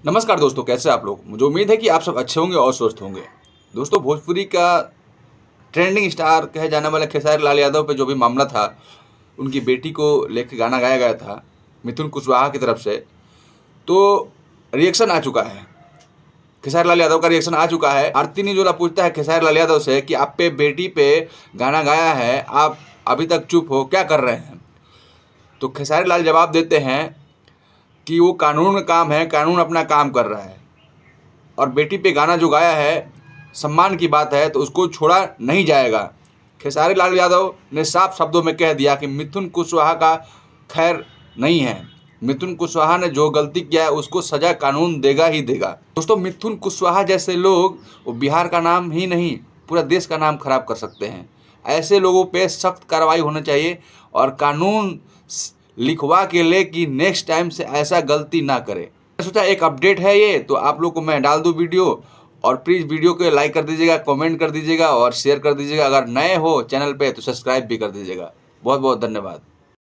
नमस्कार दोस्तों, कैसे आप लोग। मुझे उम्मीद है कि आप सब अच्छे होंगे और स्वस्थ होंगे। दोस्तों, भोजपुरी का ट्रेंडिंग स्टार कहे जाने वाले खेसारी लाल यादव पे जो भी मामला था, उनकी बेटी को लेकर गाना गाया गया था मिथुन कुशवाहा की तरफ से, तो रिएक्शन आ चुका है। खेसारी लाल यादव का रिएक्शन आ चुका है। आरती न्यूज़ पूछता है खेसारी लाल यादव से कि आप पे बेटी पे गाना गाया है, आप अभी तक चुप हो, क्या कर रहे हैं। तो खेसारी लाल जवाब देते हैं कि वो कानून का काम है, कानून अपना काम कर रहा है और बेटी पे गाना जो गाया है सम्मान की बात है, तो उसको छोड़ा नहीं जाएगा। खेसारी लाल यादव ने साफ शब्दों में कह दिया कि मिथुन कुशवाहा का खैर नहीं है। मिथुन कुशवाहा ने जो गलती किया है उसको सजा कानून देगा ही देगा। दोस्तों, मिथुन कुशवाहा जैसे लोग वो बिहार का नाम ही नहीं पूरा देश का नाम खराब कर सकते हैं। ऐसे लोगों पे सख्त कार्रवाई होना चाहिए और कानून लिखवा के ले कि नेक्स्ट टाइम से ऐसा गलती ना करे। सोचा एक अपडेट है ये, तो आप लोग को मैं डाल दूं वीडियो। और प्लीज़ वीडियो को लाइक कर दीजिएगा, कमेंट कर दीजिएगा और शेयर कर दीजिएगा। अगर नए हो चैनल पे तो सब्सक्राइब भी कर दीजिएगा। बहुत बहुत धन्यवाद।